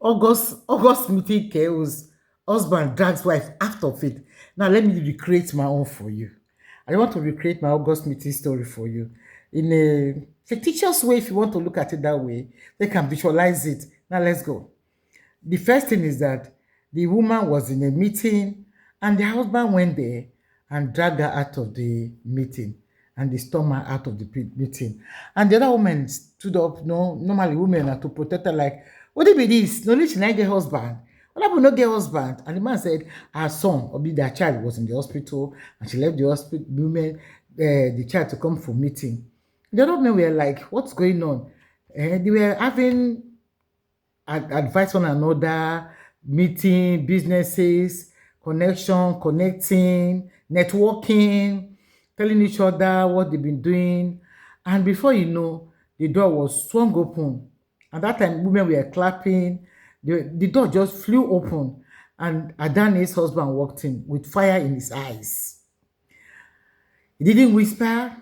August meeting chaos. Husband drags wife out of it. Now let me recreate my own for you. I want to recreate my August meeting story for you in a fictitious way. If you want to look at it that way, they can visualize it. Now let's go. The first thing is that the woman was in a meeting and the husband went there and dragged her out of the meeting and they stormed her out of the meeting. And the other woman stood up. No, normally women are to protect her, like, what if it is? No need to not get husband. What happened not get husband? And the man said her son, or be their child, was in the hospital and she left the hospital, women, the child to come for meeting. The other men were like, what's going on? They were having advise one another, meeting, businesses, connection, connecting, networking, telling each other what they've been doing. And before you know, the door was swung open. At that time, women were clapping. The door just flew open. And Adani's husband walked in with fire in his eyes. He didn't whisper,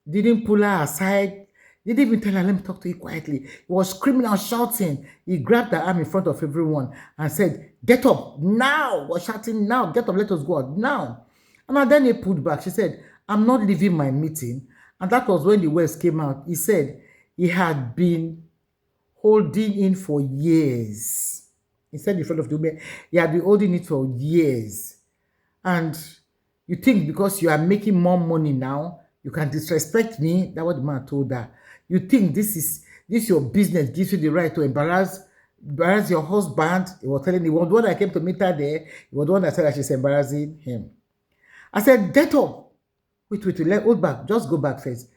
didn't pull her aside, didn't even tell her, let me talk to you quietly. He was screaming and shouting. He grabbed her arm in front of everyone and said, get up now. Was shouting, now, get up, let us go out now. And then he pulled back. She said, I'm not leaving my meeting. And that was when the words came out. He said he had been holding in for years. He said in front of the woman, he had been holding it for years. And you think because you are making more money now, you can disrespect me? That's what the man told her. You think this your business gives you the right to embarrass your husband? He was telling me, he was the one that came to meet her there. He was the one that said that she's embarrassing him. I said, get up. Wait, hold back. Just go back first.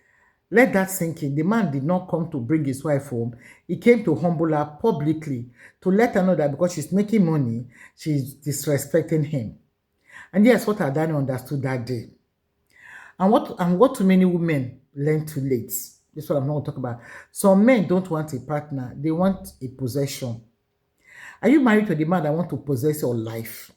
Let that sink in. The man did not come to bring his wife home. He came to humble her publicly to let her know that because she's making money, she's disrespecting him. And yes, what Adani understood that day. And what too many women learn too late. This is what I'm not going to talk about. Some men don't want a partner. They want a possession. Are you married to the man that want to possess your life?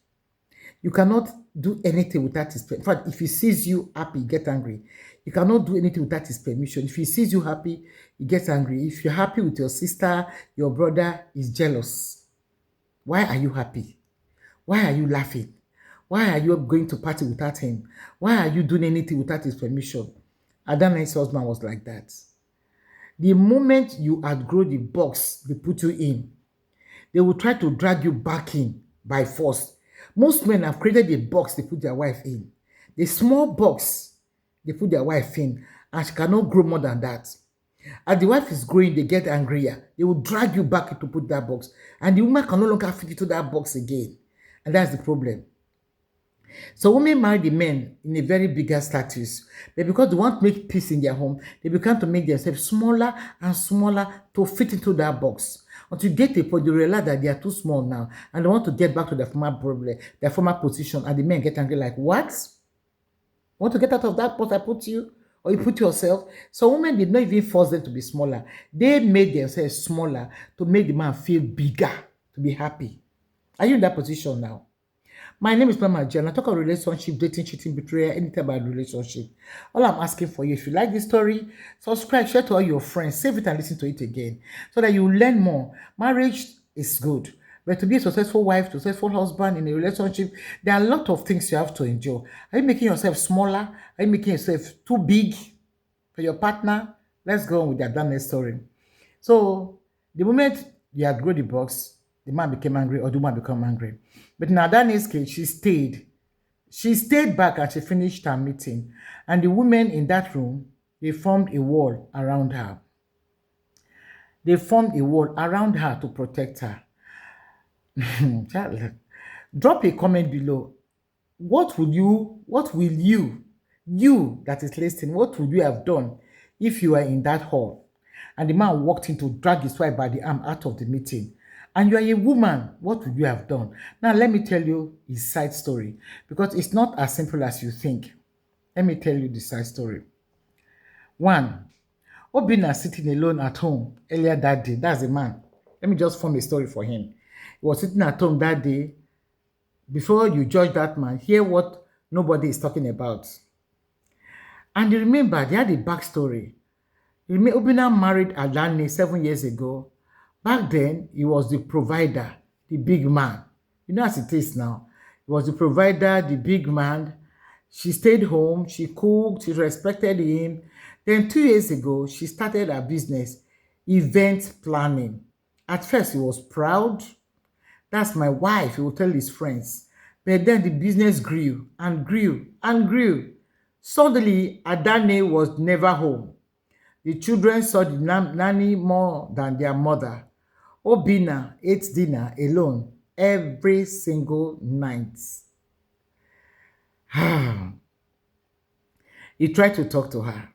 You cannot do anything without his permission. In fact, if he sees you happy, he gets angry. You cannot do anything without his permission. If he sees you happy, he gets angry. If you're happy with your sister, your brother is jealous. Why are you happy? Why are you laughing? Why are you going to party without him? Why are you doing anything without his permission? Adana's husband was like that. The moment you outgrow the box they put you in, they will try to drag you back in by force. Most men have created a box they put their wife in. The small box they put their wife in, and she cannot grow more than that. As the wife is growing, they get angrier. They will drag you back to put that box. And the woman can no longer fit into that box again. And that's the problem. So women marry the men in a very bigger status, but because they want to make peace in their home, they become to make themselves smaller and smaller to fit into that box. Until you get to a point, you realize that they are too small now, and they want to get back to their former problem, their former position, and the men get angry like, what? Want to get out of that box I put you? Or you put yourself? So women did not even force them to be smaller. They made themselves smaller to make the man feel bigger, to be happy. Are you in that position now? My name is Mama Jen. I talk about relationship, dating, cheating, betrayal, anything about relationship. All I'm asking for you, if you like this story, subscribe, share to all your friends, save it and listen to it again so that you learn more. Marriage is good, but to be a successful wife, successful husband in a relationship, there are a lot of things you have to endure. Are you making yourself smaller? Are you making yourself too big for your partner? Let's go on with that next story. So the moment you outgrow the box, the man became angry or the woman became angry. But in Adani's case, she stayed. She stayed back and she finished her meeting. And the women in that room, they formed a wall around her. They formed a wall around her to protect her. Drop a comment below. What will you that is listening, what would you have done if you were in that hall and the man walked in to drag his wife by the arm out of the meeting? And you are a woman, what would you have done? Now, let me tell you his side story, because it's not as simple as you think. Let me tell you the side story. One, Obina sitting alone at home earlier that day. That's a man. Let me just form a story for him. He was sitting at home that day. Before you judge that man, hear what nobody is talking about. And you remember, they had a backstory. Obina married Adani 7 years ago. Back then, he was the provider, the big man. You know as it is now. He was the provider, the big man. She stayed home, she cooked, she respected him. Then 2 years ago, she started her business, event planning. At first, he was proud. That's my wife, he will tell his friends. But then the business grew and grew and grew. Suddenly, Adane was never home. The children saw the nanny more than their mother. Obina ate dinner alone every single night. He tried to talk to her.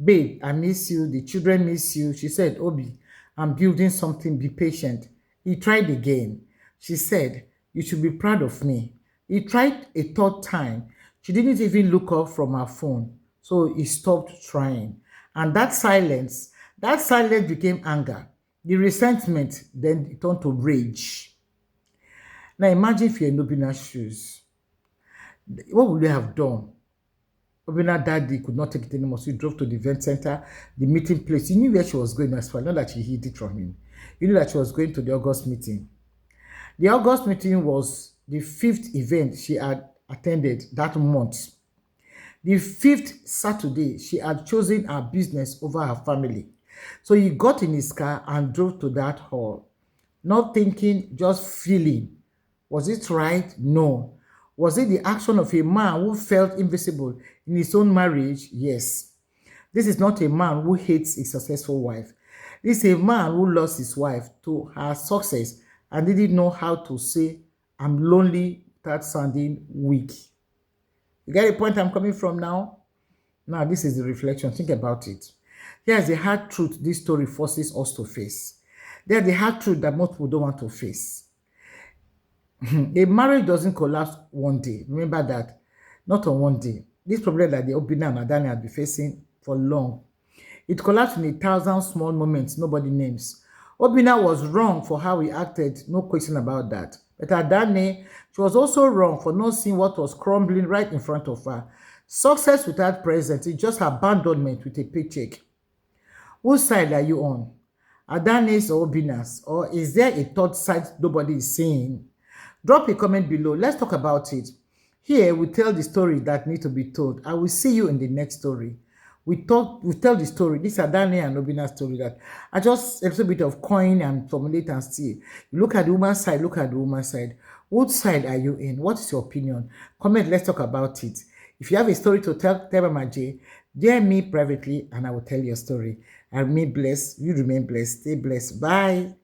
Babe, I miss you. The children miss you. She said, Obi, I'm building something. Be patient. He tried again. She said, you should be proud of me. He tried a third time. She didn't even look up from her phone. So he stopped trying. And that silence became anger. The resentment then turned to rage. Now imagine if you're in Obina's shoes. What would you have done? Obina daddy could not take it anymore, so he drove to the event center, the meeting place. He knew where she was going as far, not that she hid it from him. He knew that she was going to the August meeting. The August meeting was the fifth event she had attended that month. The fifth Saturday, she had chosen her business over her family. So he got in his car and drove to that hall. Not thinking, just feeling. Was it right? No. Was it the action of a man who felt invisible in his own marriage? Yes. This is not a man who hates a successful wife. This is a man who lost his wife to her success and didn't know how to say, I'm lonely without sounding weak. You get the point I'm coming from now? Now, this is the reflection. Think about it. Here's the hard truth this story forces us to face. There's the hard truth that most people don't want to face. A marriage doesn't collapse one day. Remember that. Not on one day. This problem that the Obina and Adani have been facing for long. It collapsed in 1,000 small moments nobody names. Obina was wrong for how he acted, no question about that. But Adani, she was also wrong for not seeing what was crumbling right in front of her. Success without presence is just abandonment with a paycheck. Whose side are you on? Adani's or Obina's? Or is there a third side nobody is seeing? Drop a comment below. Let's talk about it. Here, we tell the story that need to be told. I will see you in the next story. We tell the story. This is Adani and Obina's story that I just a little bit of coin and formulate and see. You look at the woman's side, look at the woman's side. What side are you in? What is your opinion? Comment, let's talk about it. If you have a story to tell Mama J, DM me privately and I will tell your story. I remain blessed. You remain blessed. Stay blessed. Bye.